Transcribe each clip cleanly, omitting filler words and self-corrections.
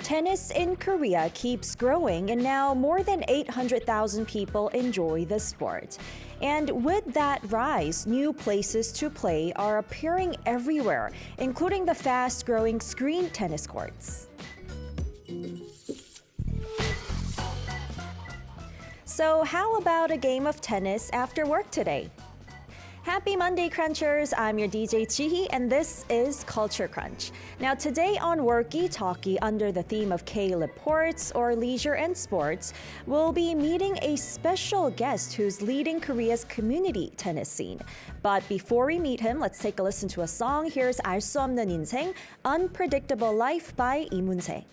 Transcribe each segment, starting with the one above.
Tennis in Korea keeps growing, and now more than 800,000 people enjoy the sport. And with that rise, new places to play are appearing everywhere, including the fast growing screen tennis courts. So, how about a game of tennis after work today? Happy Monday, Crunchers! I'm your DJ Jihi, and this is Culture Crunch. Now, today on Worky Talkie, under the theme of K-Reports or Leisure and Sports, we'll be meeting a special guest who's leading Korea's community tennis scene. But before we meet him, let's take a listen to a song. Here's 알 수 없는 인생, Unpredictable Life by 이문세.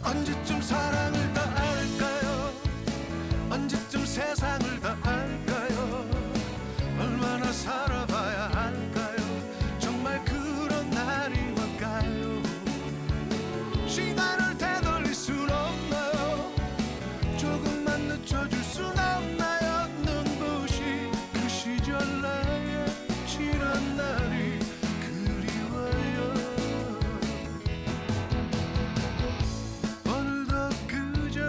언제쯤 사랑을 다 알까요? 언제쯤 세상을 다 알까요? 얼마나 살아봐야 할까요? 정말 그런 날이 올까요? 시간을 되돌릴 순 없나요? 조금만 늦춰줄 순 없나요? 눈부신 그 시절 나의 지난 날이 그리워요. 오늘도 그저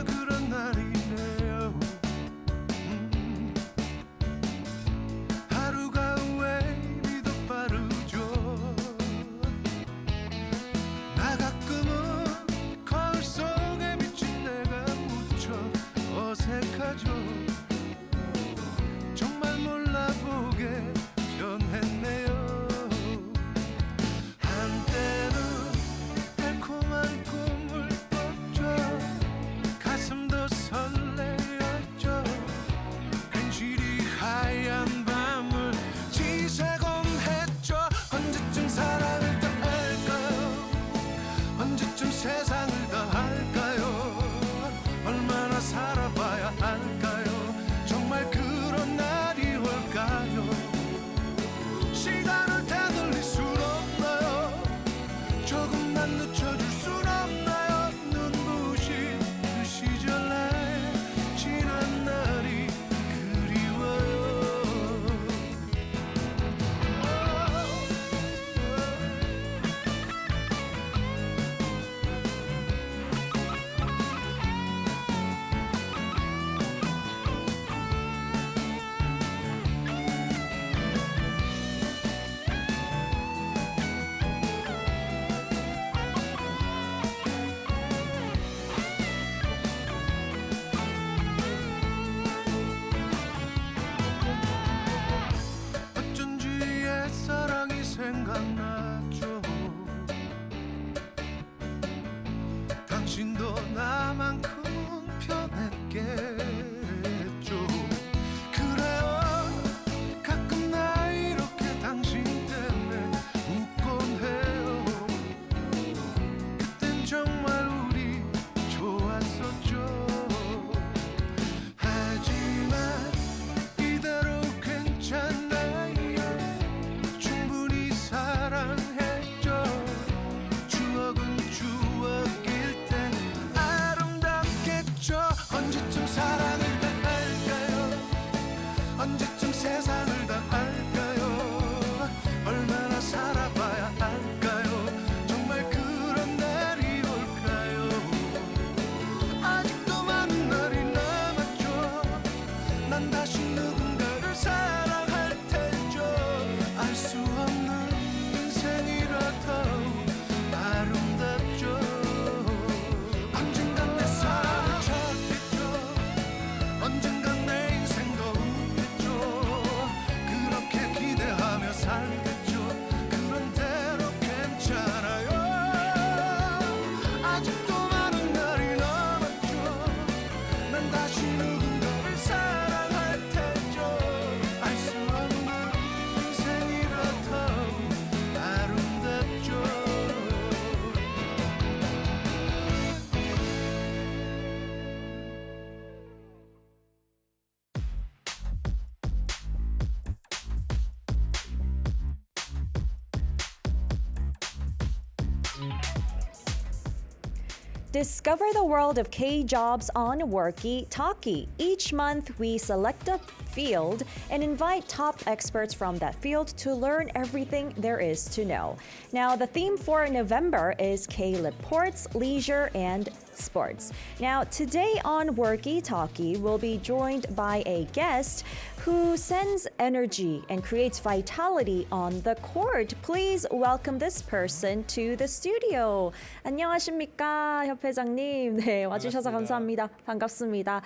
Discover the world of K-jobs on Worky Talkie. Each month, we select a field and invite top experts from that field to learn everything there is to know. Now, the theme for November is K-Lip Ports, Leisure, and Sports. Now, today on Worky Talkie, we'll be joined by a guest who sends energy and creates vitality on the court. Please welcome this person to the studio. 안녕하십니까, 협회장님. 네, 와주셔서 감사합니다. 반갑습니다.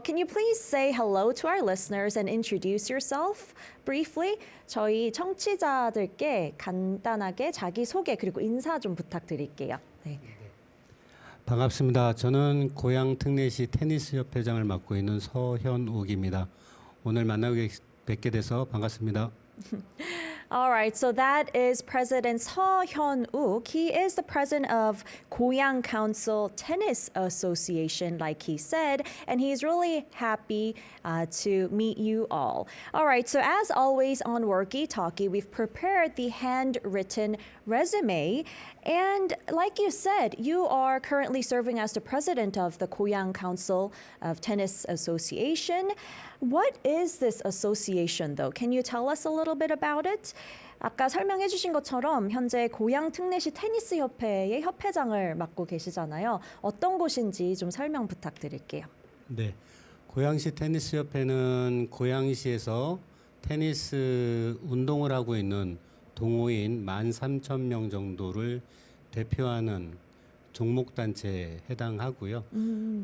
Can you please say hello to our listeners and introduce yourself briefly? 저희 청취자들께 간단하게 자기 소개 그리고 인사 좀 부탁드릴게요. 네. 반갑습니다. 저는 고양 특례시 테니스 협회장을 맡고 있는 서현욱입니다. 오늘 뵙게 돼서 반갑습니다. All right, so that is President Seo Hyun-uk. He is the president of Goyang Council Tennis Association, like he said, and he's really happy to meet you all. All right, so as always on Worky Talkie, we've prepared the handwritten resume. And like you said, you are currently serving as the president of the Goyang Council of Tennis Association. What is this association, though? Can you tell us a little bit about it? 아까 설명해 주신 것처럼 현재 고양 특례시 테니스 협회의 협회장을 맡고 계시잖아요. 어떤 곳인지 좀 설명 부탁드릴게요. 네, 고양시 테니스 협회는 고양시에서 테니스 운동을 하고 있는 동호인 13,000명 정도를 대표하는 종목 단체에 해당하고요.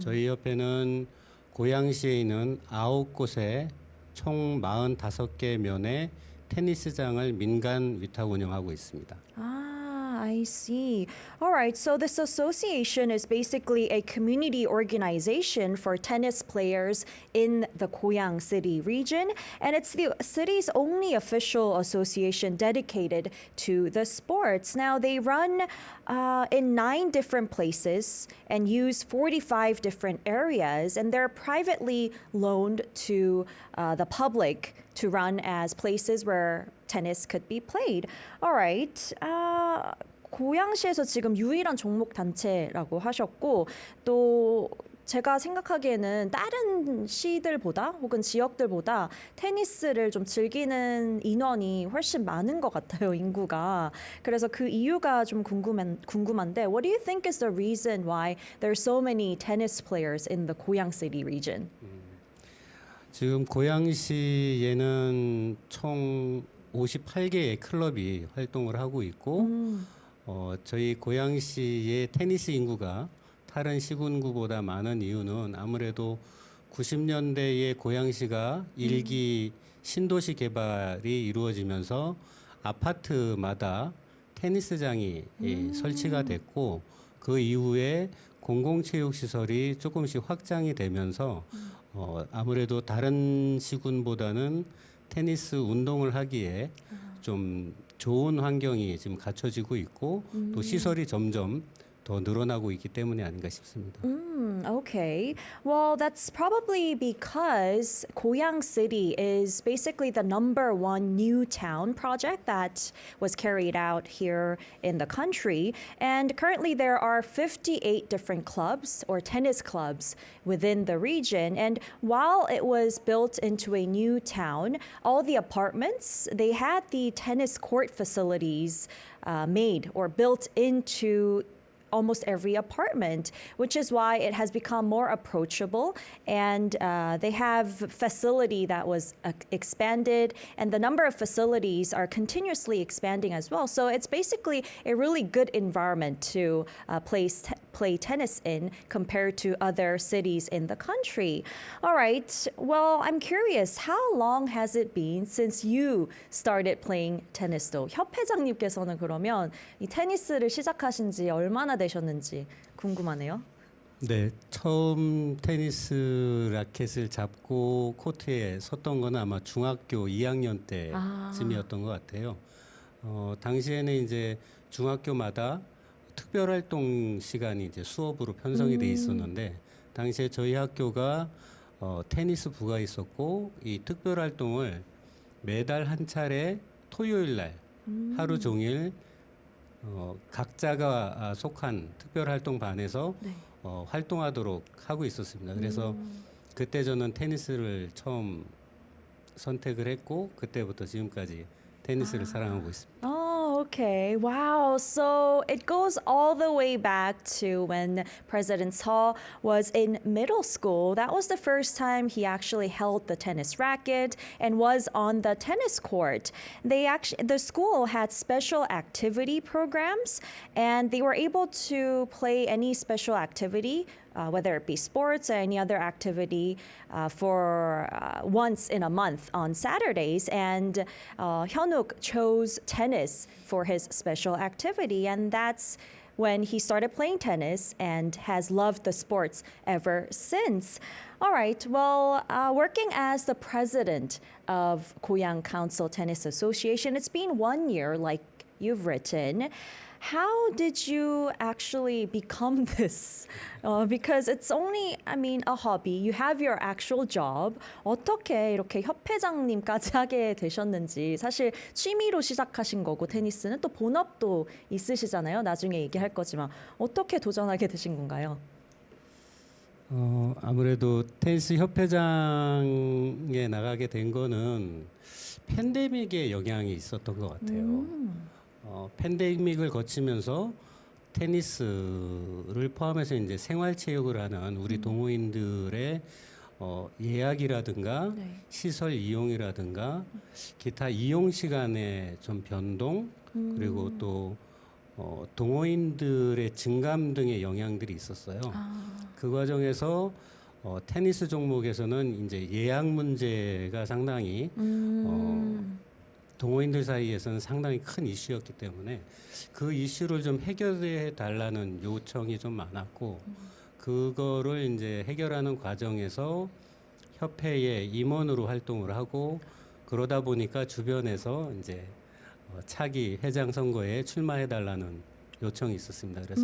저희 협회는 고양시에 있는 9곳에 총 45개 면의 테니스장을 민간 위탁 운영하고 있습니다. I see. All right, so this association is basically a community organization for tennis players in the Goyang City region, and it's the city's only official association dedicated to the sports. Now, they run in 9 different places and use 45 different areas, and they're privately loaned to the public to run as places where tennis could be played. All right. 고양시에서 지금 유일한 종목 단체라고 하셨고 또 제가 생각하기에는 다른 시들보다 혹은 지역들보다 테니스를 좀 즐기는 인원이 훨씬 많은 것 같아요, 인구가. 그래서 그 이유가 좀 궁금한데 What do you think is the reason why there are so many tennis players in the Goyang City region? 지금 고양시에는 총 58개의 클럽이 활동을 하고 있고 저희 고양시의 테니스 인구가 다른 시군구보다 많은 이유는 아무래도 90년대에 고양시가 일기 신도시 개발이 이루어지면서 아파트마다 테니스장이 설치가 됐고 그 이후에 공공체육시설이 조금씩 확장이 되면서 아무래도 다른 시군보다는 테니스 운동을 하기에 좀 좋은 환경이 지금 갖춰지고 있고 또 시설이 점점 더 늘어나고 있기 때문이 아닌가 싶습니다. Okay. Well, that's probably because Goyang City is basically the #1 new town project that was carried out here in the country. And currently there are 58 different clubs or tennis clubs within the region. And while it was built into a new town, all the apartments, they had the tennis court facilities made or built into almost every apartment, which is why it has become more approachable. And they have facility that was expanded, and the number of facilities are continuously expanding as well. So it's basically a really good environment to play tennis in compared to other cities in the country. All right. Well, I'm curious, how long has it been since you started playing tennis though? 협회장님께서는 그러면 이 테니스를 시작하신 지 얼마나 되셨는지 궁금하네요. 네, 처음 테니스 라켓을 잡고 코트에 섰던 건 아마 중학교 2학년 때쯤이었던 것 같아요. 당시에는 이제 중학교마다 특별활동 시간이 이제 수업으로 편성이 돼 있었는데 당시에 저희 학교가 테니스 부가 있었고 이 특별활동을 매달 한 차례 토요일 날 하루 종일 각자가 속한 특별활동반에서 네. 활동하도록 하고 있었습니다. 그래서 그때 저는 테니스를 처음 선택을 했고 그때부터 지금까지 테니스를 사랑하고 있습니다. Oh, okay. Wow. So it goes all the way back to when President Seo was in middle school. That was the first time he actually held the tennis racket and was on the tennis court. The school had special activity programs and they were able to play any special activity, whether it be sports or any other activity, for once in a month on Saturdays. And Hyunwook chose tennis for his special activity, and that's when he started playing tennis and has loved the sports ever since. All right, well, working as the president of Goyang Council Tennis Association, it's been 1 year, like you've written. How did you actually become this? Because it's only, I mean, a hobby. You have your actual job. 어떻게 이렇게 협회장님까지 하게 되셨는지. 사실 취미로 시작하신 거고 테니스는 또 본업도 있으시잖아요. 나중에 얘기할 거지만 어떻게 도전하게 되신 건가요? 아무래도 테니스 협회장에 나가게 된 거는 팬데믹의 영향이 있었던 것 같아요. 팬데믹을 거치면서 테니스를 포함해서 이제 생활체육을 하는 우리 동호인들의 예약이라든가 네. 시설 이용이라든가 기타 이용 시간의 좀 변동 그리고 또 동호인들의 증감 등의 영향들이 있었어요. 그 과정에서 테니스 종목에서는 이제 예약 문제가 상당히 동호인들 사이에서는 상당히 큰 이슈였기 때문에 그 이슈를 좀 해결해 달라는 요청이 좀 많았고 그거를 이제 해결하는 과정에서 협회의 임원으로 활동을 하고 그러다 보니까 주변에서 이제 차기 회장 선거에 출마해 달라는 요청이 있었습니다. 그래서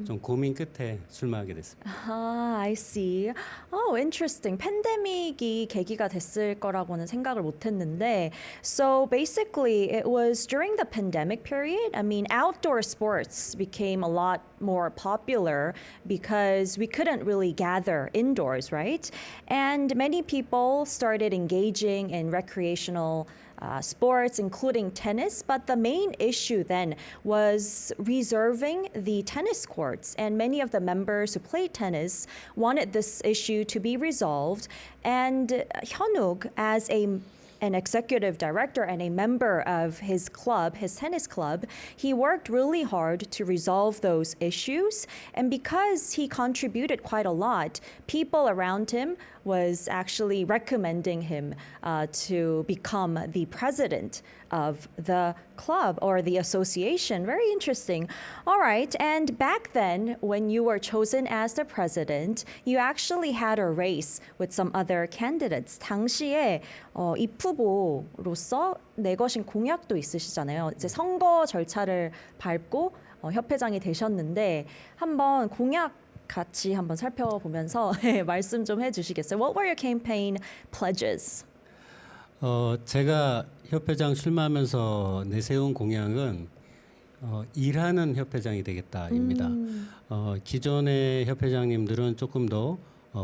좀 고민 끝에 출마하게 됐습니다. I see. Oh, interesting. 팬데믹이 계기가 됐을 거라고는 생각을 못 했는데. So basically, it was during the pandemic period. I mean, outdoor sports became a lot more popular because we couldn't really gather indoors, right? And many people started engaging in recreational sports, including tennis. But the main issue then was reserving the tennis courts. And many of the members who played tennis wanted this issue to be resolved. And Hyunwook, as an executive director and a member of his club, his tennis club, he worked really hard to resolve those issues. And because he contributed quite a lot, people around him was actually recommending him to become the president of the club or the association. Very interesting. All right. And back then, when you were chosen as the president, you actually had a race with some other candidates. 당시에 입후보로서 내거신 공약도 있으시잖아요. 이제 선거 절차를 밟고 협회장이 되셨는데 한번 공약 같이 한번 살펴보면서 말씀 좀 해주시겠어요? What were your campaign pledges? 제가 협회장 출마하면서 내세운 공약은 일하는 협회장이 되겠다입니다. 기존의 협회장님들은 조금 더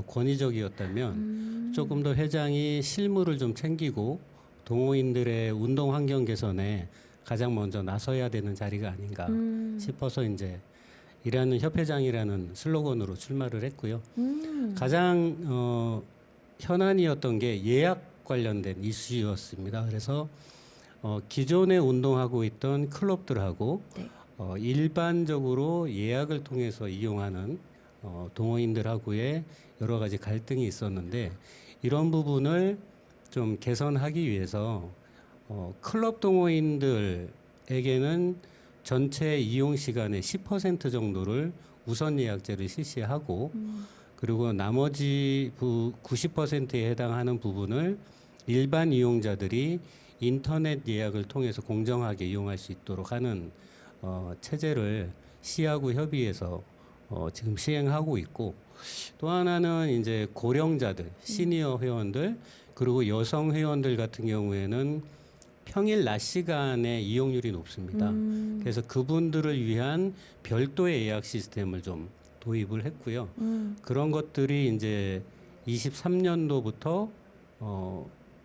권위적이었다면 조금 더 회장이 실무를 좀 챙기고 동호인들의 운동 환경 개선에 가장 먼저 나서야 되는 자리가 아닌가 싶어서 이제 일하는 협회장이라는 슬로건으로 출마를 했고요. 가장 현안이었던 게 예약 관련된 이슈였습니다. 그래서 기존에 운동하고 있던 클럽들하고 네. 일반적으로 예약을 통해서 이용하는 동호인들하고의 여러 가지 갈등이 있었는데 이런 부분을 좀 개선하기 위해서 클럽 동호인들에게는 전체 이용 시간의 10% 정도를 우선 예약제를 실시하고 그리고 나머지 90%에 해당하는 부분을 일반 이용자들이 인터넷 예약을 통해서 공정하게 이용할 수 있도록 하는 체제를 시하고 협의해서 지금 시행하고 있고 또 하나는 이제 고령자들, 시니어 회원들 그리고 여성 회원들 같은 경우에는 평일 낮 시간에 이용률이 높습니다. 그래서 그분들을 위한 별도의 예약 시스템을 좀 도입을 했고요. 그런 것들이 이제 23년도부터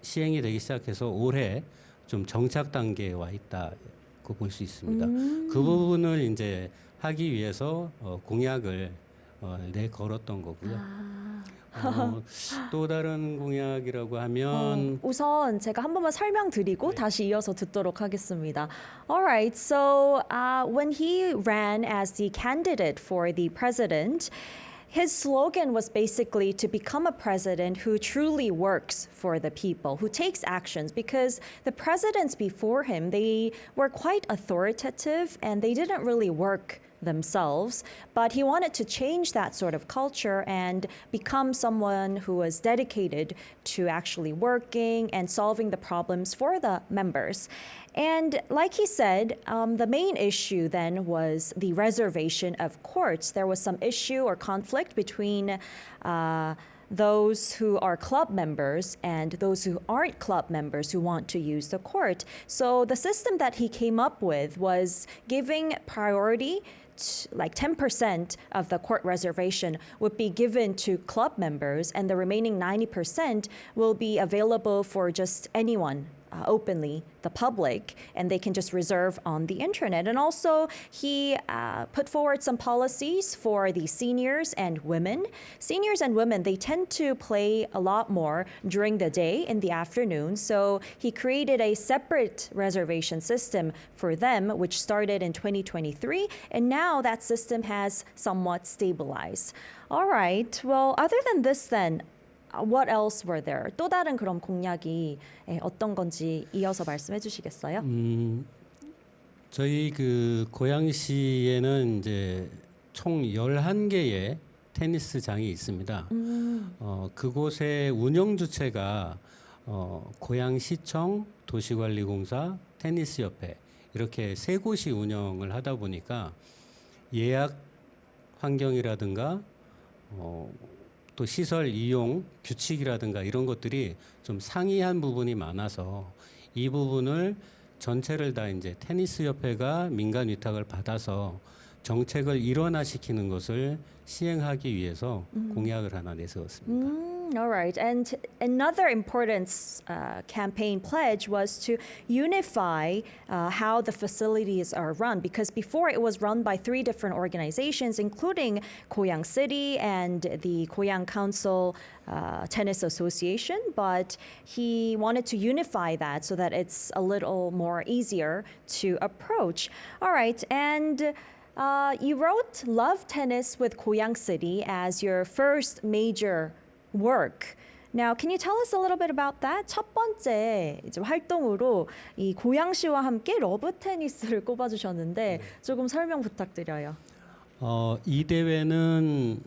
시행이 되기 시작해서 올해 좀 정착 단계에 와 있다고 볼 수 있습니다. 그 부분을 이제 하기 위해서 공약을 내걸었던 거고요. 또 다른 공약이라고 하면 우선 제가 한 번만 설명드리고 다시 이어서 듣도록 하겠습니다. Alright, so when he ran as the candidate for the president, his slogan was basically to become a president who truly works for the people, who takes actions, because the presidents before him, they were quite authoritative and they didn't really work themselves, but he wanted to change that sort of culture and become someone who was dedicated to actually working and solving the problems for the members. And like he said, the main issue then was the reservation of courts. There was some issue or conflict between those who are club members and those who aren't club members who want to use the court. So the system that he came up with was giving priority like 10% of the court reservation would be given to club members, and the remaining 90% will be available for just anyone. Openly, the public, and they can just reserve on the internet. And also, he put forward some policies for the seniors and women. Seniors and women, they tend to play a lot more during the day in the afternoon. So he created a separate reservation system for them, which started in 2023. And now that system has somewhat stabilized. All right. Well, other than this, then, what else were there? 또 다른 그런 공약이 어떤 건지 이어서 말씀해 주시겠어요? 저희 그 고양시에는 이제 총 11개의 테니스장이 있습니다. 그곳의 운영 주체가 고양시청, 도시관리공사, 테니스협회 이렇게 세 곳이 운영을 하다 보니까 예약 환경이라든가 또 시설 이용 규칙이라든가 이런 것들이 좀 상이한 부분이 많아서 이 부분을 전체를 다 이제 테니스 협회가 민간 위탁을 받아서 정책을 일원화시키는 것을 시행하기 위해서 공약을 하나 내세웠습니다. All right. And another important campaign pledge was to unify how the facilities are run, because before it was run by 3 different organizations, including Goyang City and the Goyang Council Tennis Association, but he wanted to unify that so that it's a little more easier to approach. All right. And you wrote Love Tennis with Goyang City as your first major work. Now, can you tell us a little bit about that? 첫 번째 이제 활동으로 이 고양시와 함께 러브 테니스를 꼽아주셨는데 조금 설명 부탁드려요. 이 대회는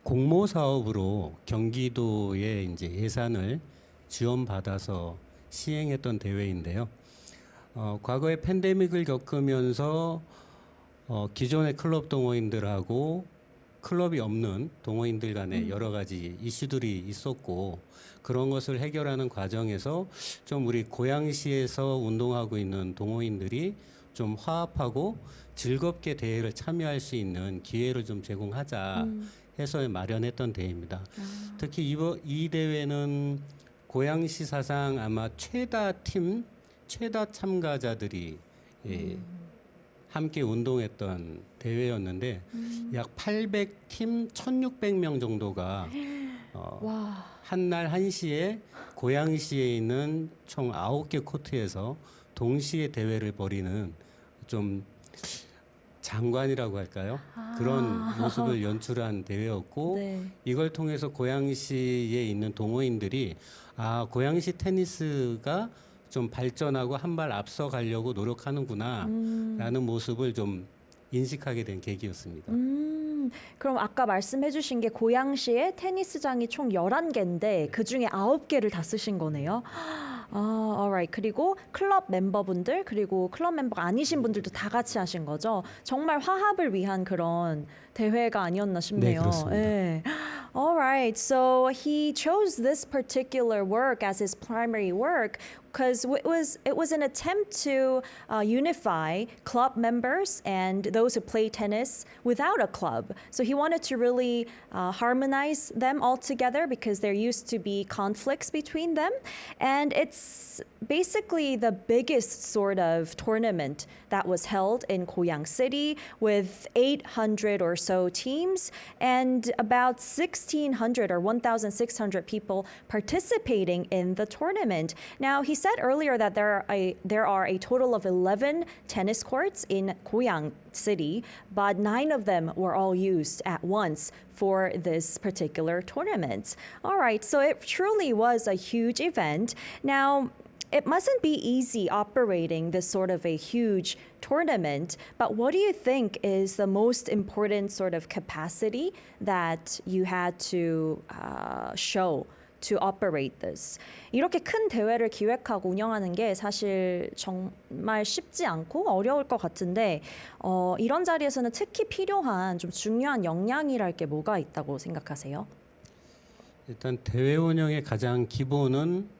공모 사업으로 경기도에 이제 예산을 지원받아서 시행했던 대회인데요. 과거에 팬데믹을 겪으면서 기존의 클럽 동호인들하고 클럽이 없는 동호인들 간에 여러 가지 이슈들이 있었고 그런 것을 해결하는 과정에서 좀 우리 고양시에서 운동하고 있는 동호인들이 좀 화합하고 즐겁게 대회를 참여할 수 있는 기회를 좀 제공하자 해서 마련했던 대회입니다. 특히 이 대회는 고양시 사상 아마 최다 참가자들이 함께 운동했던 대회였는데 약 800팀 1,600명 정도가 한날 1시에 고양시에 있는 총 9개 코트에서 동시에 대회를 벌이는 좀 장관이라고 할까요? 그런 모습을 연출한 대회였고 네. 이걸 통해서 고양시에 있는 동호인들이 고양시 테니스가 좀 발전하고 한 발 앞서 가려고 노력하는구나 라는 모습을 좀 인식하게 된 계기였습니다. 그럼 아까 말씀해 주신 게 고양시에 테니스장이 총 11개인데 그중에 9개를 다 쓰신 거네요. alright. 그리고 클럽 멤버분들 그리고 클럽 멤버가 아니신 분들도 다 같이 하신 거죠. 정말 화합을 위한 그런 대회가 아니었나 싶네요. 네, 그렇습니다. 네. Alright. So he chose this particular work as his primary work because it was an attempt to unify club members and those who play tennis without a club. So he wanted to really harmonize them all together because there used to be conflicts between them. And it's basically the biggest sort of tournament that was held in Goyang City with 800 or so teams and about 1,600 or 1,600 people participating in the tournament. Now, he said earlier that there are a total of 11 tennis courts in Goyang City, but 9 of them were all used at once for this particular tournament. All right, so it truly was a huge event. Now, it mustn't be easy operating this sort of a huge tournament, but what do you think is the most important sort of capacity that you had to show to operate this? 이렇게 큰 대회를 기획하고 운영하는 게 사실 정말 쉽지 않고 어려울 것 같은데 이런 자리에서는 특히 필요한 좀 중요한 역량이랄 게 뭐가 있다고 생각하세요? 일단 대회 운영의 가장 기본은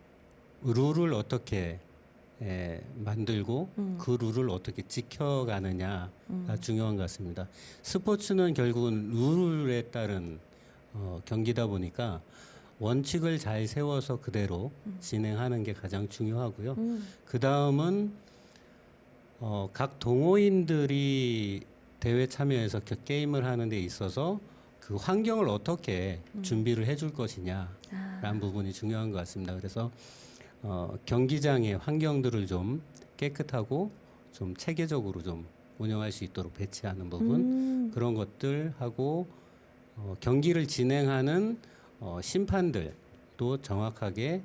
룰을 어떻게 만들고 그 룰을 어떻게 지켜가느냐가 중요한 것 같습니다. 스포츠는 결국은 룰에 따른 경기다 보니까 원칙을 잘 세워서 그대로 진행하는 게 가장 중요하고요. 그 다음은 각 동호인들이 대회 참여해서 게임을 하는 데 있어서 그 환경을 어떻게 준비를 해줄 것이냐라는 부분이 중요한 것 같습니다. 그래서 경기장의 환경들을 좀 깨끗하고 좀 체계적으로 좀 운영할 수 있도록 배치하는 부분 그런 것들하고 경기를 진행하는 심판들도 정확하게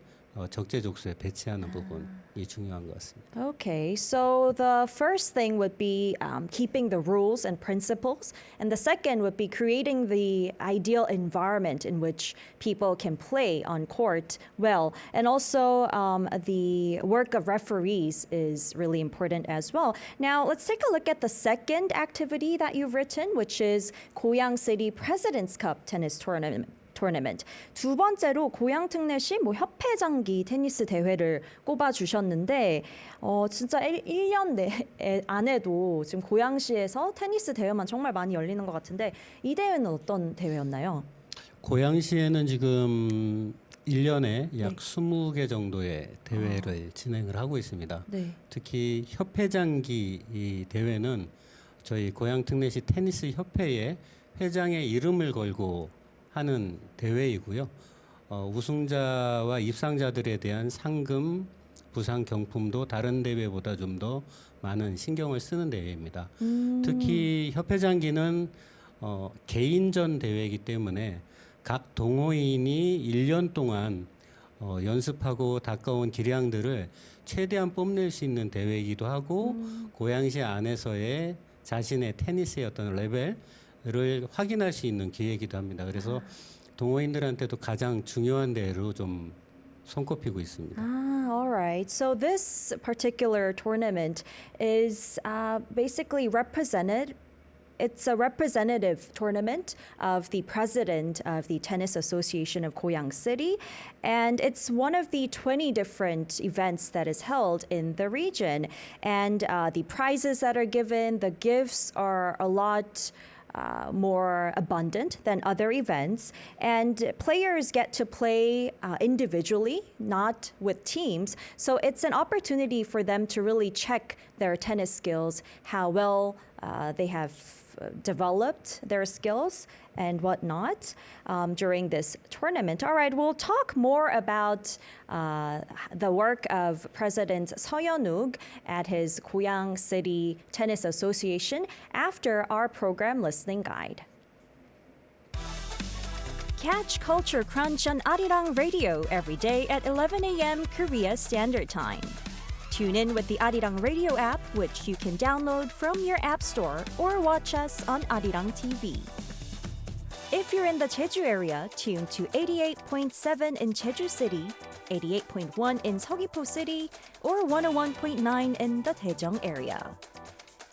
적재적소에 배치하는 부분이 중요한 것 같습니다. Okay, so the first thing would be keeping the rules and principles, and the second would be creating the ideal environment in which people can play on court well, and also the work of referees is really important as well. Now, let's take a look at the second activity that you've written, which is Goyang City President's Cup Tennis Tournament. 두 번째로 고양 특례시 협회 장기 테니스 대회를 꼽아 주셨는데 진짜 1년 안에도 지금 고양시에서 테니스 대회만 정말 많이 열리는 것 같은데 이 대회는 어떤 대회였나요? 고양시에는 지금 1년에 약 20개 정도의 대회를 진행을 하고 있습니다. 네. 특히 협회 장기 이 대회는 저희 고양 특례시 테니스 협회의 회장의 이름을 걸고 하는 대회이고요. 우승자와 입상자들에 대한 상금, 부상 경품도 다른 대회보다 좀 더 많은 신경을 쓰는 대회입니다. 특히 협회장기는 개인전 대회이기 때문에 각 동호인이 1년 동안 연습하고 닦아온 기량들을 최대한 뽐낼 수 있는 대회이기도 하고 고양시 안에서의 자신의 테니스의 어떤 레벨을 확인할 수 있는 기회이기도 합니다. 그래서 동호인들한테도 가장 중요한 대회로 좀 손꼽히고 있습니다. All right. So this particular tournament is basically represented. It's a representative tournament of the president of the Tennis Association of Goyang City, and it's one of the 20 different events that is held in the region. And the prizes that are given, the gifts are a lot more abundant than other events, and players get to play individually, not with teams. So it's an opportunity for them to really check their tennis skills, how well they have developed their skills and whatnot during this tournament. All right, we'll talk more about the work of President Seo Yeon-uk at his Goyang City Tennis Association after our program listening guide. Catch Culture Crunch on Arirang Radio every day at 11 a.m. Korea Standard Time. Tune in with the Arirang Radio app, which you can download from your app store or watch us on Arirang TV. If you're in the Jeju area, tune to 88.7 in Jeju City, 88.1 in Seogwipo City, or 101.9 in the Daejeong area.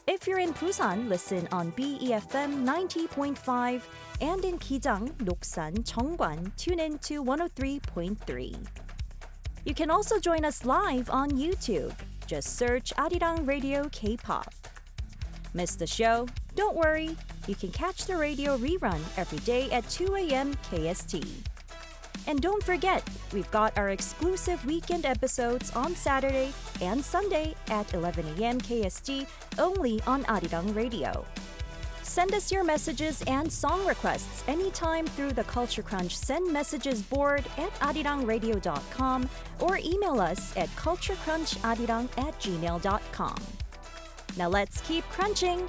If you're in Busan, listen on BEFM 90.5, and in Kijang, Loksan, Cheongwan, tune in to 103.3. You can also join us live on YouTube. Just search Arirang Radio K-pop. Miss the show? Don't worry. You can catch the radio rerun every day at 2 a.m. KST. And don't forget, we've got our exclusive weekend episodes on Saturday and Sunday at 11 a.m. KST only on Arirang Radio. Send us your messages and song requests anytime through the Culture Crunch Send Messages board at arirangradio.com or email us at culturecruncharirang@gmail.com. Now let's keep crunching!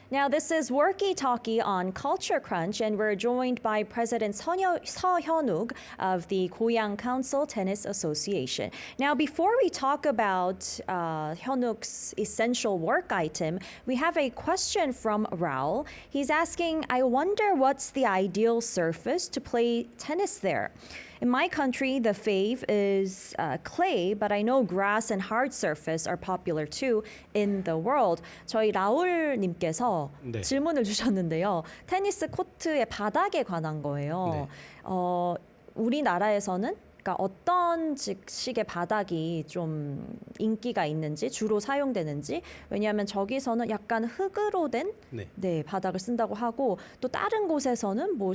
Now, this is Worky Talkie on Culture Crunch, and we're joined by President Seo Hyun-uk of the Goyang Council Tennis Association. Now, before we talk about Hyun-uk's essential work item, we have a question from Raul. He's asking, I wonder what's the ideal surface to play tennis there? In my country, the fave is clay, but I know grass and hard surface are popular too in the world. 저희 라울님께서 네. 질문을 주셨는데요. 테니스 코트의 바닥에 관한 거예요. 네. 우리나라에서는 그러니까 어떤 식의 바닥이 좀 인기가 있는지 주로 사용되는지 왜냐하면 저기서는 약간 흙으로 된 네. 바닥을 쓴다고 하고 또 다른 곳에서는 뭐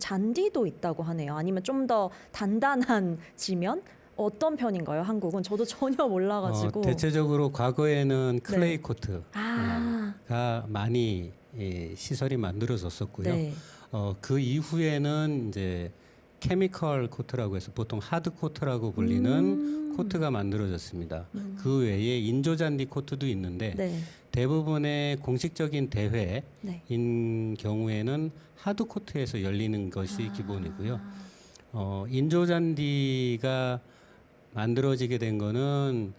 잔디도 있다고 하네요. 아니면 좀 더 단단한 지면 어떤 편인가요? 한국은 저도 전혀 몰라가지고 대체적으로 과거에는 클레이 네. 코트가 많이 시설이 만들어졌었고요. 네. 그 이후에는 이제 케미컬 코트라고 해서 보통 하드 코트라고 불리는 코트가 만들어졌습니다. 그 외에 인조잔디 코트도 있는데 네. 대부분의 공식적인 대회인 네. 경우에는 하드 코트에서 열리는 것이 기본이고요. 인조잔디가 만들어지게 된 거는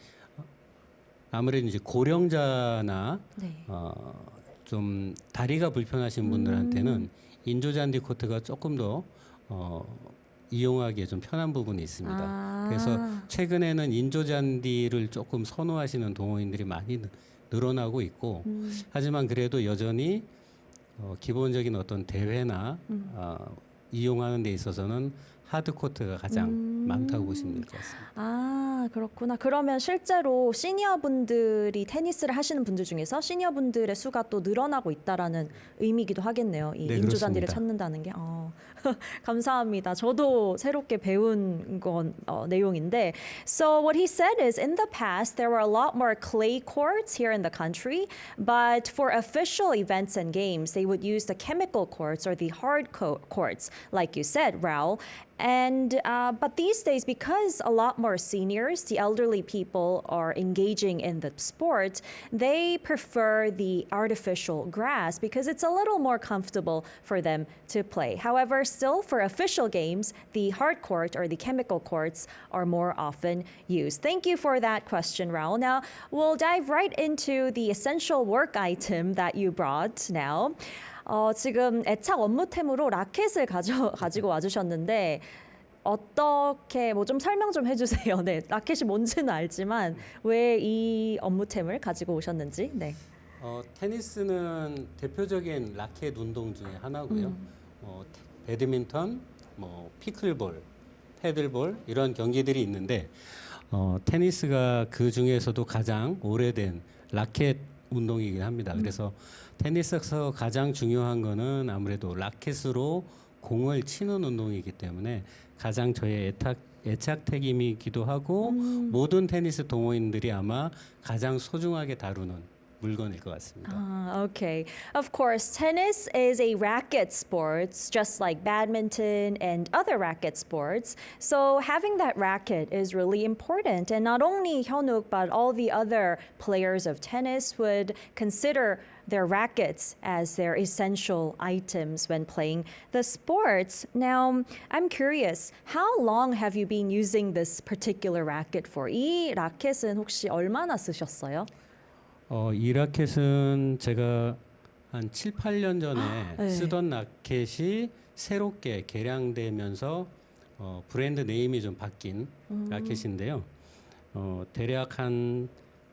아무래도 이제 고령자나 네. 좀 다리가 불편하신 분들한테는 인조잔디 코트가 조금 더 이용하기에 좀 편한 부분이 있습니다. 그래서 최근에는 인조잔디를 조금 선호하시는 동호인들이 많이 늘어나고 있고 하지만 그래도 여전히 기본적인 어떤 대회나 이용하는 데 있어서는 하드코트가 가장 많다고 보시면 될 것 같습니다. 아, 그렇구나. 그러면 실제로 시니어분들이 테니스를 하시는 분들 중에서 시니어분들의 수가 또 늘어나고 있다라는 의미이기도 하겠네요. 이 네, 인조잔디를 그렇습니다. 찾는다는 게. 감사합니다. 저도 새롭게 배운 건 내용인데. So what he said is in the past there were a lot more clay courts here in the country, but for official events and games they would use the chemical courts or the hard courts, like you said, Raul. And but these days, because a lot more seniors, the elderly people are engaging in the sport, they prefer the artificial grass because it's a little more comfortable for them to play. However, still for official games, the hard court or the chemical courts are more often used. Thank you for that question, Raul. Now, we'll dive right into the essential work item that you brought now. 지금 애착 업무템으로 라켓을 가지고 와주셨는데 어떻게 뭐 좀 설명 좀 해주세요. 네, 라켓이 뭔지는 알지만 왜 이 업무템을 가지고 오셨는지. 네. 테니스는 대표적인 라켓 운동 중에 하나고요. 배드민턴, 피클볼, 패들볼 이런 경기들이 있는데 테니스가 그 중에서도 가장 오래된 라켓 운동이긴 합니다. 그래서 테니스에서 가장 중요한 거는 아무래도 라켓으로 공을 치는 운동이기 때문에 가장 저의 애착템이기도 하고 모든 테니스 동호인들이 아마 가장 소중하게 다루는 물건일 것 같습니다. Okay. Of course, tennis is a racket sport, just like badminton and other racket sports. So having that racket is really important. And not only Hyun-uk, but all the other players of tennis would consider their rackets as their essential items when playing the sports. Now, I'm curious, how long have you been using this particular racket for? 이 라켓은 혹시 얼마나 쓰셨어요? 이 라켓은 제가 한 7, 8년 전에 네. 쓰던 라켓이 새롭게 개량되면서 브랜드 네임이 좀 바뀐 라켓인데요. 대략 한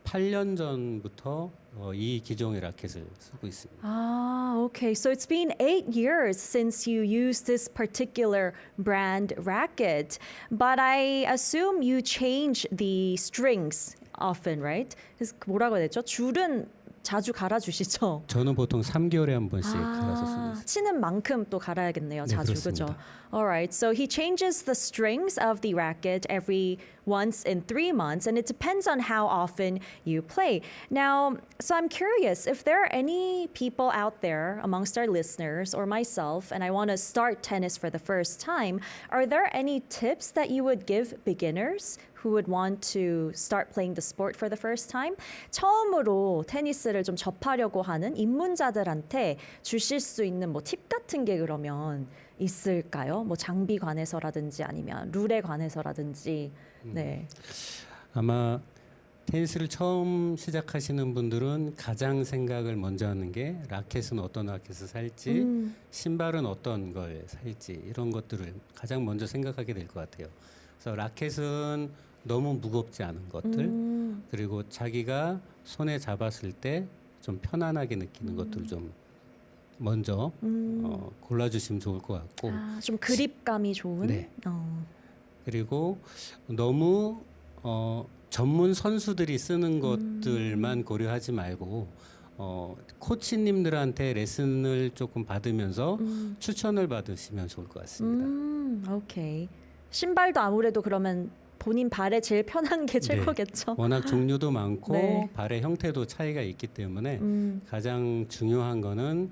8년 전부터 이 기종의 라켓을 쓰고 있습니다. Ah, okay. So it's been 8 years since you used this particular brand racket, but I assume you change the strings often, right? 그래서 뭐라고 해야 되죠? 줄은 자주 갈아주시죠? 저는 보통 3개월에 한 번씩 갈아서 쓰고 아, 있습니다. 치는 만큼 또 갈아야겠네요. 네, 자주 그렇습니다. 그죠? Alright, so he changes the strings of the racket every once in 3 months, and it depends on how often you play. Now, so I'm curious if there are any people out there amongst our listeners or myself, and I want to start tennis for the first time, are there any tips that you would give beginners who would want to start playing the sport for the first time? 처음으로 테니스를 좀 접하려고 하는 입문자들한테 주실 수 있는 뭐 팁 같은 게 그러면 있을까요? 뭐 장비 관해서라든지 아니면 룰에 관해서라든지. 네. 아마 테니스를 처음 시작하시는 분들은 가장 생각을 먼저 하는 게 라켓은 어떤 라켓을 살지, 신발은 어떤 걸 살지 이런 것들을 가장 먼저 생각하게 될 것 같아요. 그래서 라켓은 너무 무겁지 않은 것들, 그리고 자기가 손에 잡았을 때 좀 편안하게 느끼는 것들을 좀 먼저 골라주시면 좋을 것 같고, 아, 좀 그립감이 좋은. 네. 그리고 너무 전문 선수들이 쓰는 것들만 고려하지 말고 코치님들한테 레슨을 조금 받으면서 추천을 받으시면 좋을 것 같습니다. 오케이. 신발도 아무래도 그러면 본인 발에 제일 편한 게 네. 최고겠죠. 워낙 종류도 많고 네. 발의 형태도 차이가 있기 때문에 가장 중요한 거는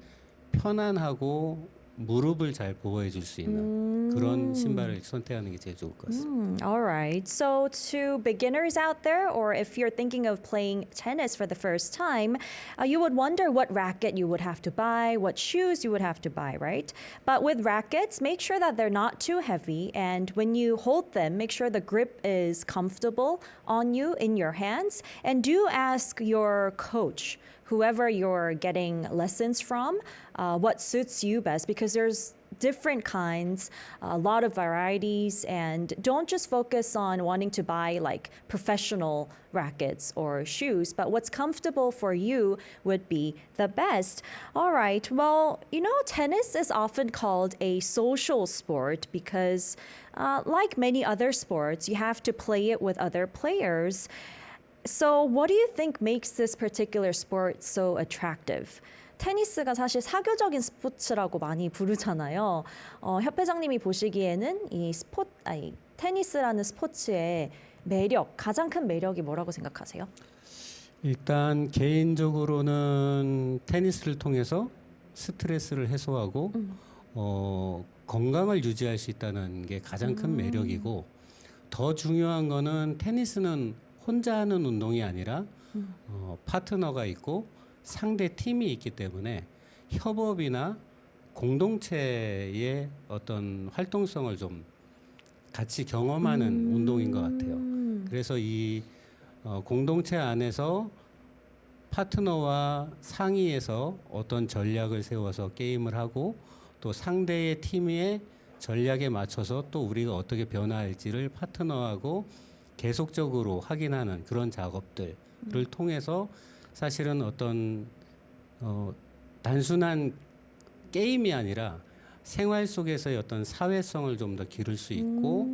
편안하고 무릎을 잘 보호해 줄 수 있는 그런 신발을 선택하는 게 제일 좋을 것 같습니다. All right. So to beginners out there, or if you're thinking of playing tennis for the first time, you would wonder what racket you would have to buy, what shoes you would have to buy, right? But with rackets, make sure that they're not too heavy, and when you hold them, make sure the grip is comfortable on you in your hands, and do ask your coach, whoever you're getting lessons from, what suits you best, because there's different kinds, a lot of varieties, and don't just focus on wanting to buy like professional rackets or shoes, but what's comfortable for you would be the best. All right, well, you know, tennis is often called a social sport because, like many other sports, you have to play it with other players. So, what do you think makes this particular sport so attractive? 테니스가 사실 사교적인 스포츠라고 많이 부르잖아요. 협회장님이 보시기에는 이 테니스라는 스포츠의 매력, 가장 큰 매력이 뭐라고 생각하세요? 일단 개인적으로는 테니스를 통해서 스트레스를 해소하고 건강을 유지할 수 있다는 게 가장 큰 매력이고, 더 중요한 거는 테니스는 혼자 하는 운동이 아니라 파트너가 있고 상대 팀이 있기 때문에 협업이나 공동체의 어떤 활동성을 좀 같이 경험하는 운동인 것 같아요. 그래서 이 공동체 안에서 파트너와 상의해서 어떤 전략을 세워서 게임을 하고, 또 상대의 팀의 전략에 맞춰서 또 우리가 어떻게 변화할지를 파트너하고 계속적으로 확인하는 그런 작업들을 통해서 사실은 어떤 단순한 게임이 아니라 생활 속에서의 어떤 사회성을 좀 더 기를 수 있고,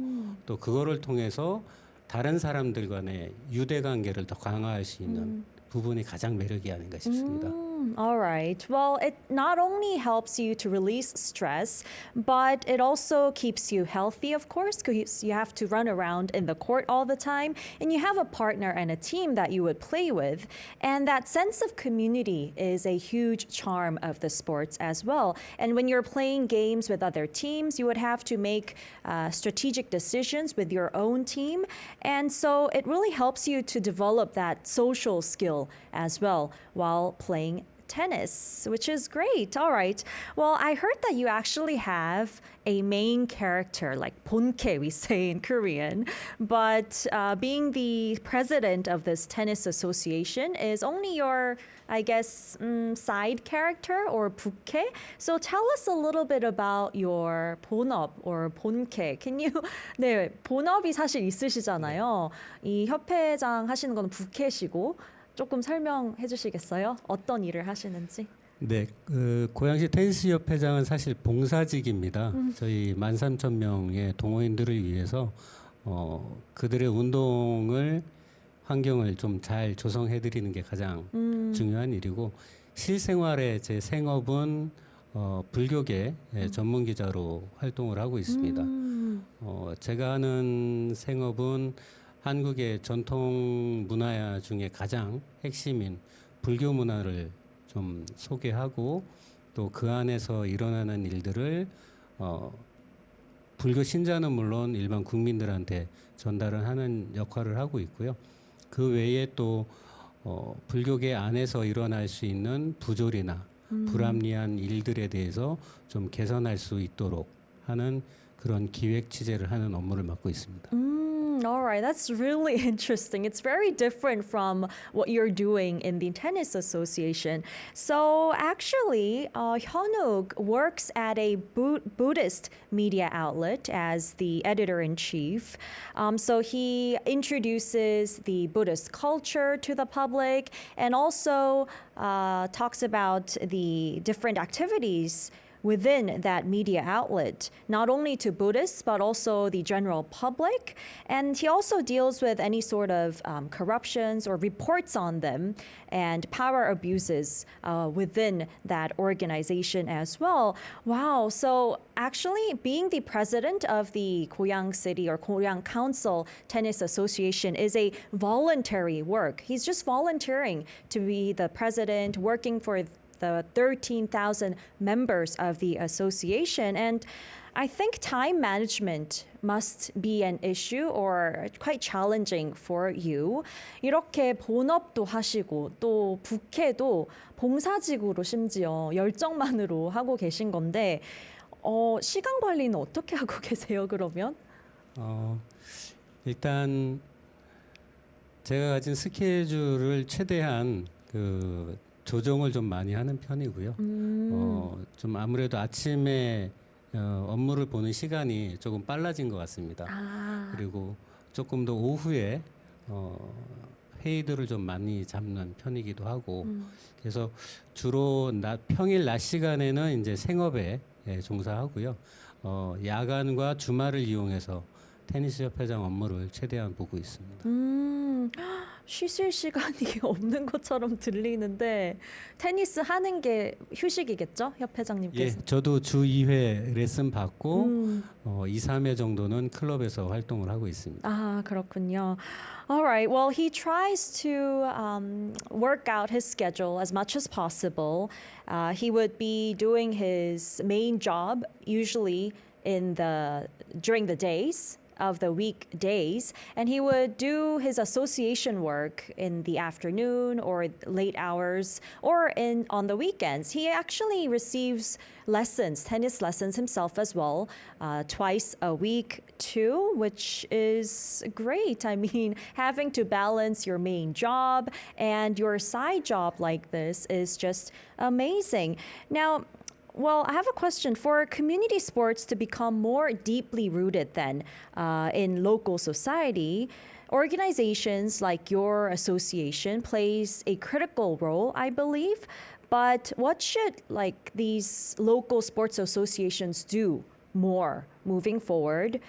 또 그거를 통해서 다른 사람들 간의 유대 관계를 더 강화할 수 있는 부분이 가장 매력이 아닌가 싶습니다. All right. Well, it not only helps you to release stress, but it also keeps you healthy, of course, because you have to run around in the court all the time, and you have a partner and a team that you would play with. And that sense of community is a huge charm of the sports as well. And when you're playing games with other teams, you would have to make strategic decisions with your own team. And so it really helps you to develop that social skill as well while playing tennis, which is great. All right. Well, I heard that you actually have a main character, like 본캐, we say in Korean. But being the president of this tennis association is only your, I guess, side character or 부캐. So tell us a little bit about your 본업 or 본캐. Can you? 네, 본업이 사실 있으시잖아요. 이 협회장 하시는 건 부캐시고 조금 설명해 주시겠어요? 어떤 일을 하시는지? 네, 그 고양시 테니스 협회장은 사실 봉사직입니다. 저희 13,000명의 동호인들을 위해서 그들의 운동을 환경을 좀 잘 조성해 드리는 게 가장 중요한 일이고 실생활의 제 생업은 불교계 전문 기자로 활동을 하고 있습니다. 제가 하는 생업은 한국의 전통 문화 중에 가장 핵심인 불교 문화를 좀 소개하고 또 그 안에서 일어나는 일들을 불교 신자는 물론 일반 국민들한테 전달을 하는 역할을 하고 있고요. 그 외에 또 불교계 안에서 일어날 수 있는 부조리나 불합리한 일들에 대해서 좀 개선할 수 있도록 하는 그런 기획 취재를 하는 업무를 맡고 있습니다. All right, that's really interesting. It's very different from what you're doing in the tennis association. So actually, Hyunwook works at a Buddhist media outlet as the editor-in-chief. So he introduces the Buddhist culture to the public and also talks about the different activities within that media outlet, not only to Buddhists, but also the general public. And he also deals with any sort of corruptions or reports on them and power abuses within that organization as well. Wow, so actually being the president of the Goyang City or Goyang Council Tennis Association is a voluntary work. He's just volunteering to be the president, working for the 13,000 members of the association. And I think time management must be an issue or quite challenging for you. 이렇게 본업도 하시고 또 부캐도 봉사직으로 심지어 열정만으로 하고 계신 건데 시간 관리는 어떻게 하고 계세요, 그러면? 일단 제가 가진 스케줄을 최대한 조정을 좀 많이 하는 편이고요. 좀 아무래도 아침에 업무를 보는 시간이 조금 빨라진 것 같습니다. 그리고 조금 더 오후에 회의들을 좀 많이 잡는 편이기도 하고 그래서 주로 평일 낮 시간에는 이제 생업에 종사하고요. 야간과 주말을 이용해서 테니스 협회장 업무를 최대한 보고 있습니다. 쉬실 시간이 없는 것처럼 들리는데 테니스 하는 게 휴식이겠죠? 협회장님께서. 예, 저도 주 2회 레슨 받고 2, 3회 정도는 클럽에서 활동을 하고 있습니다. 아, 그렇군요. All right. Well, he tries to work out his schedule as much as possible. He would be doing his main job usually during the days of the weekdays, and he would do his association work in the afternoon or late hours or on the weekends. He actually receives tennis lessons himself as well, twice a week too, which is great. I mean, having to balance your main job and your side job like this is just amazing. Now, well, I have a question. For community sports to become more deeply rooted then in local society, organizations like your association plays a critical role, I believe. But what should these local sports associations do more moving forward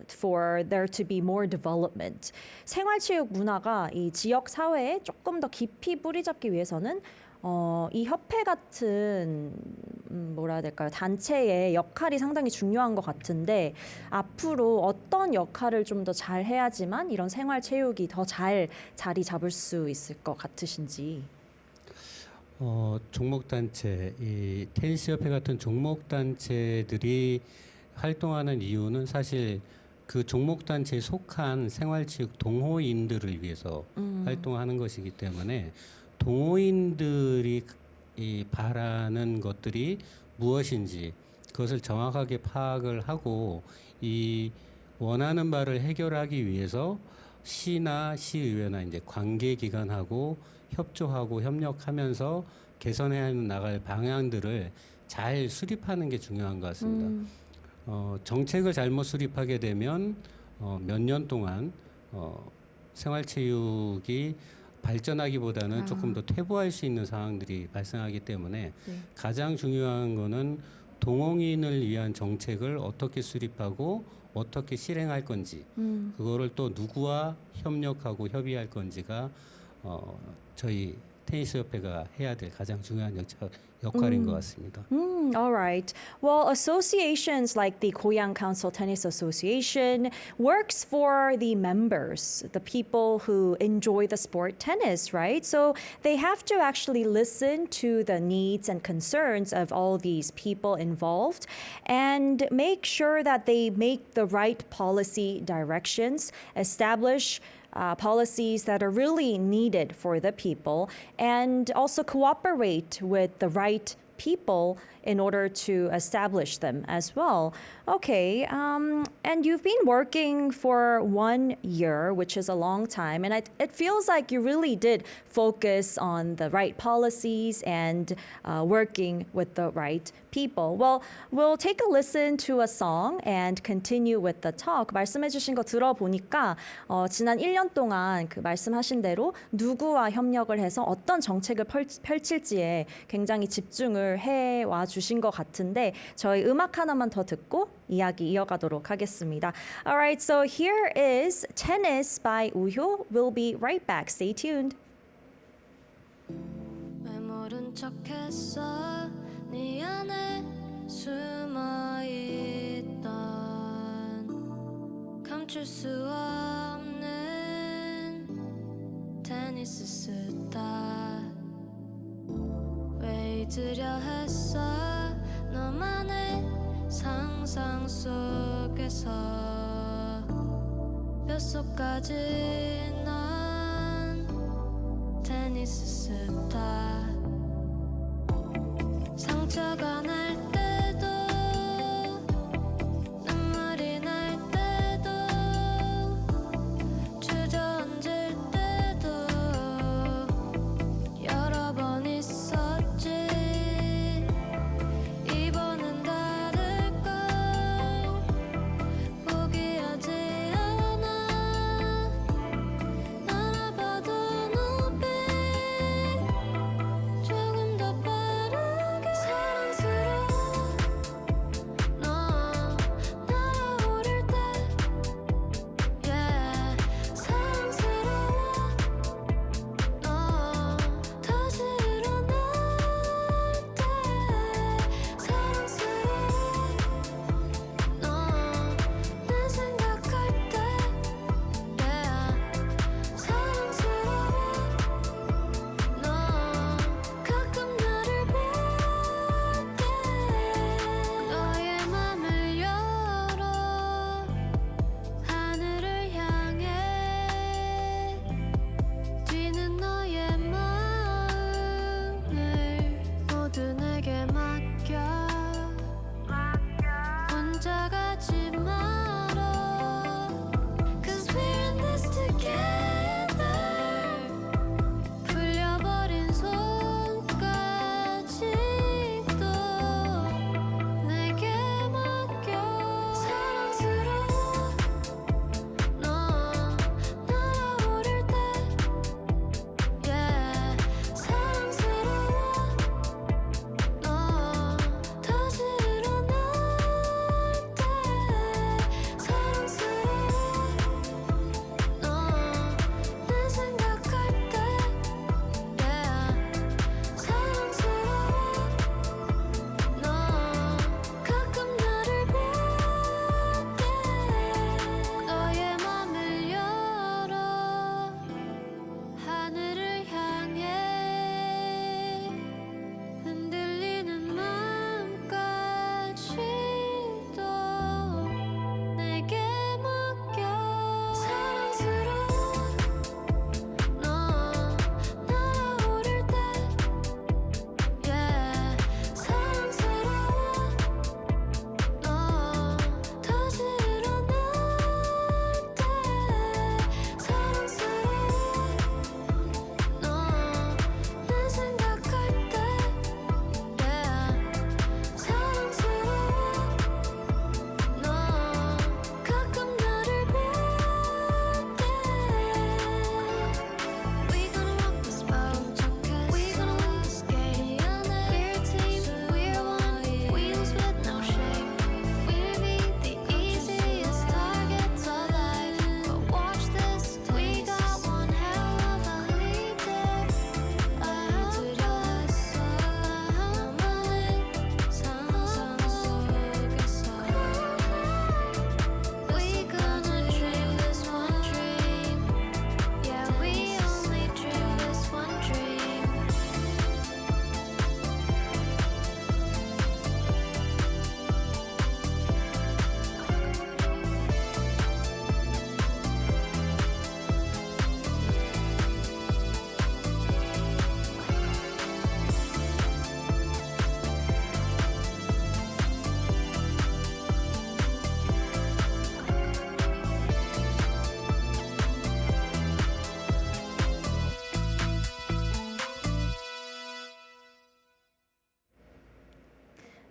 for there to be more development? 생활체육 문화가 이 지역 사회에 조금 더 깊이 뿌리 잡기 위해서는 이 협회 같은 뭐라 해야 될까요? 단체의 역할이 상당히 중요한 것 같은데 앞으로 어떤 역할을 좀 더 잘 해야지만 이런 생활 체육이 더 잘 자리 잡을 수 있을 것 같으신지. 종목 단체, 이 테니스 협회 같은 종목 단체들이 활동하는 이유는 사실 그 종목 단체에 속한 생활체육 동호인들을 위해서 활동하는 것이기 때문에 동호인들이 이 바라는 것들이 무엇인지 그것을 정확하게 파악을 하고 이 원하는 바를 해결하기 위해서 시나 시의회나 이제 관계기관하고 협조하고 협력하면서 개선해 나갈 방향들을 잘 수립하는 게 중요한 것 같습니다. 정책을 잘못 수립하게 되면 몇 년 동안 생활체육이 발전하기보다는 조금 더 퇴보할 수 있는 상황들이 발생하기 때문에 네. 가장 중요한 거는 동호인을 위한 정책을 어떻게 수립하고 어떻게 실행할 건지 그거를 또 누구와 협력하고 협의할 건지가 저희 테니스 협회가 해야 될 가장 중요한 역할인 것 같습니다. All right. Well, associations like the Goyang Council Tennis Association works for the members, the people who enjoy the sport tennis, right? So they have to actually listen to the needs and concerns of all these people involved and make sure that they make the right policy directions, establish policies that are really needed for the people, and also cooperate with the right people in order to establish them as well. Okay, and you've been working for 1 year, which is a long time, and it feels like you really did focus on the right policies and working with the right people. Well, we'll take a listen to a song and continue with the talk. 말씀해주신 거 들어보니까 지난 1년 동안 그 말씀하신 대로 누구와 협력을 해서 어떤 정책을 펼칠지에 굉장히 집중을 해와 주신 것 같은데 저희 음악 하나만 더 듣고 이야기 이어가도록 하겠습니다. Alright, so here is Tennis by 우효. We'll be right back. Stay tuned. 왜 모른 척했어 네 안에 숨어있던 감출 수 없는 테니스 스타 왜 잊으려 했어 너만의 상상 속에서 뼛속까지 넌 테니스 스타 상처가 날 때도 눈물이 날 때도 주저앉을 때도 여러 번 있었지 이번엔 다를걸 포기하지 않아 날아봐도 높이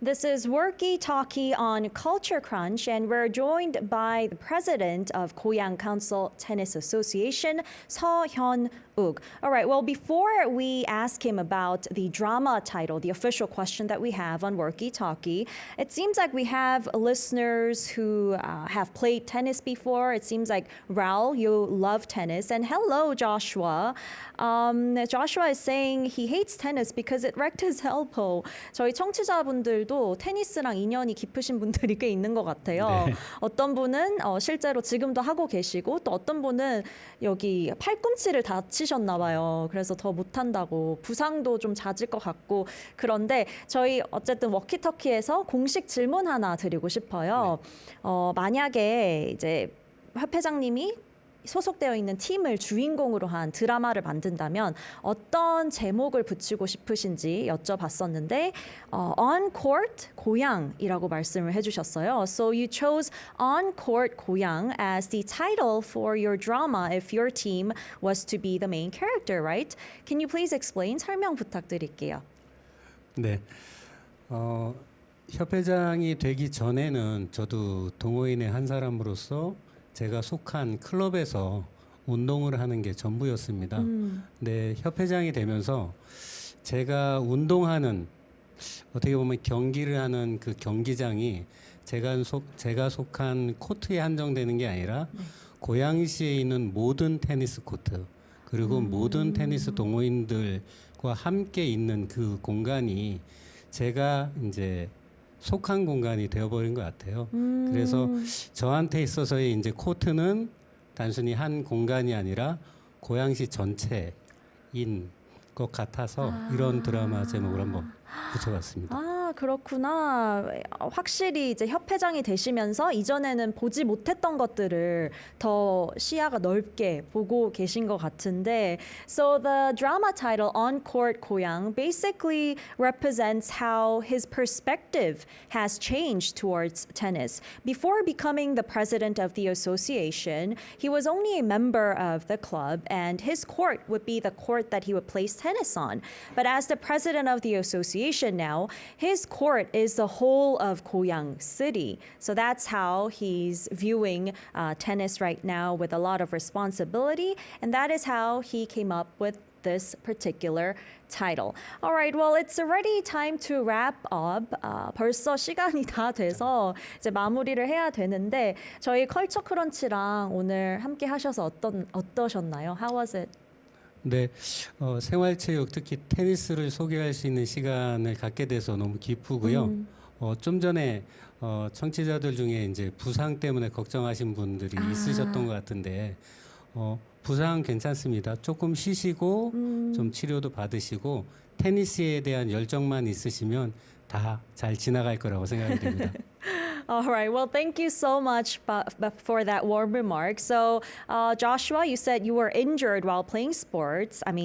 This is Worky Talkie on Culture Crunch, and we're joined by the president of Goyang Council Tennis Association, Seo Hyun-uk. All right, well, before we ask him about the drama title, the official question that we have on Worky Talkie, it seems like we have listeners who have played tennis before. It seems like, Raul, you love tennis. And hello, Joshua. Joshua is saying he hates tennis because it wrecked his elbow. 저희 청취자분들도 테니스랑 인연이 깊으신 분들이 꽤 있는 것 같아요. 네. 어떤 분은 실제로 지금도 하고 계시고 또 어떤 분은 여기 팔꿈치를 다치셨나 봐요. 그래서 더 못한다고 부상도 좀 잦을 것 같고 그런데 저희 어쨌든 워키터키에서 공식 질문 하나 드리고 싶어요. 만약에 이제 협회장님이 소속되어 있는 팀을 주인공으로 한 드라마를 만든다면 어떤 제목을 붙이고 싶으신지 여쭤봤었는데 On Court 고양이라고 말씀을 해주셨어요. So you chose On Court 고양 as the title for your drama if your team was to be the main character, right? Can you please explain? 설명 부탁드릴게요. 네. 협회장이 되기 전에는 저도 동호인의 한 사람으로서 제가 속한 클럽에서 운동을 하는 게 전부였습니다. 근데 협회장이 되면서 제가 운동하는 어떻게 보면 경기를 하는 그 경기장이 제가 속한 코트에 한정되는 게 아니라 고양시에 있는 모든 테니스 코트 그리고 모든 테니스 동호인들과 함께 있는 그 공간이 제가 이제 속한 공간이 되어버린 것 같아요. 그래서 저한테 있어서의 이제 코트는 단순히 한 공간이 아니라 고양시 전체인 것 같아서 이런 드라마 제목을 한번 붙여봤습니다. 아, 그렇구나. 확실히 이제 협회장이 되시면서 이전에는 보지 못했던 것들을 더 시야가 넓게 보고 계신 것 같은데 So the drama title On Court 고양 basically represents how his perspective has changed towards tennis. Before becoming the president of the association, he was only a member of the club and his court would be the court that he would place tennis on. But as the president of the association now, his court is the whole of Goyang City. So that's how he's viewing tennis right now with a lot of responsibility. And that is how he came up with this particular title. All right, well, it's already time to wrap up. 벌써 시간이 다 돼서 이제 마무리를 해야 되는데 저희 컬처 크런치랑 오늘 함께 하셔서 어떠셨나요? How was it? 네, 생활체육 특히 테니스를 소개할 수 있는 시간을 갖게 돼서 너무 기쁘고요. 좀 전에 청취자들 중에 이제 부상 때문에 걱정하신 분들이 있으셨던 것 같은데 부상 괜찮습니다. 조금 쉬시고 좀 치료도 받으시고 테니스에 대한 열정만 있으시면 다 잘 지나갈 거라고 생각이 됩니다. All right. Well, thank you so much for that warm remark. So, Joshua, you said you were injured while playing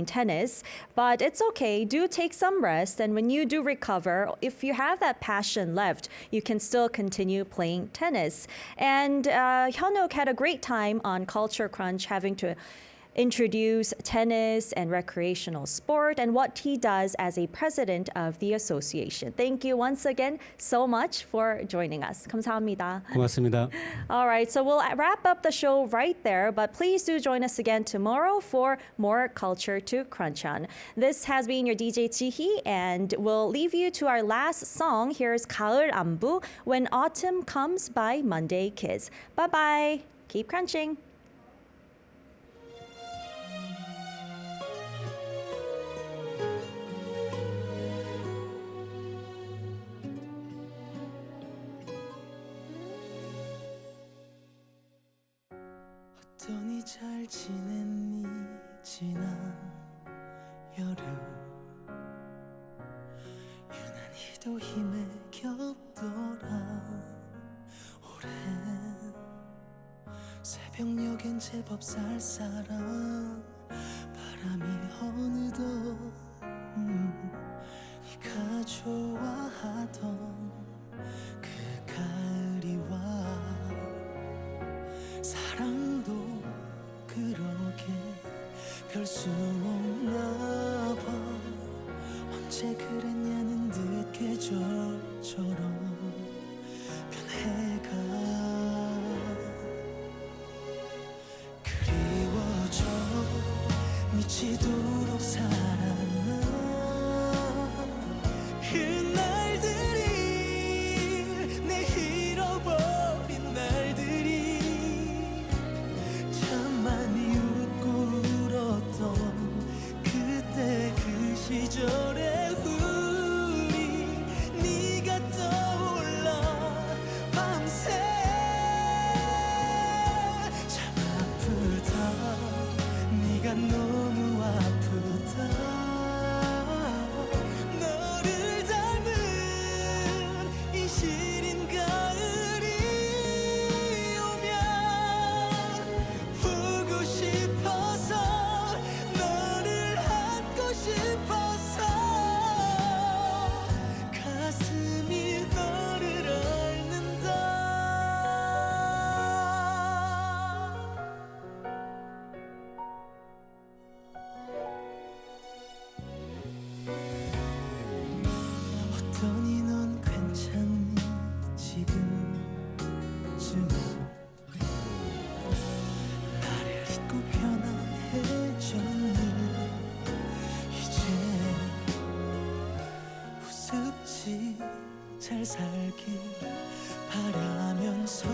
tennis, but it's okay. Do take some rest. And when you do recover, if you have that passion left, you can still continue playing tennis. And Hyun-uk had a great time on Culture Crunch having to introduce tennis and recreational sport and what he does as a president of the association. Thank you once again so much for joining us. 감사합니다. 고맙습니다. All right, so we'll wrap up the show right there, but please do join us again tomorrow for more culture to crunch on. This has been your DJ Jihi, and we'll leave you to our last song. Here's 가을 안부, When Autumn Comes by Monday Kids. Bye-bye. Keep crunching. 어떠니 잘 지냈니 지난 여름 유난히도 힘에 겹더라 오랜 새벽녘엔 제법 쌀쌀한 바람이 어느덧 네가 좋아하던 그 가을이 와 사랑도 그렇게 별 수 없나 봐 언제 그랬냐는 듯 계절 것처럼 변해가 그리워져 미치도록 사랑한 그날들이 내 잃어버린 날들이 참 많이 웃고 울었던 그때 그 시절의 우리 네가 떠올라 밤새 참 아프다 네가 너무 아프다 너를 닮은 이 시린 가을이 오면 보고 싶어서 너를 안고 싶어서 가슴이 너를 앓는다 어떠니 넌 괜찮니 지금쯤 나를 잊고 편안해졌니 이제 우습지 잘 살길 바라면서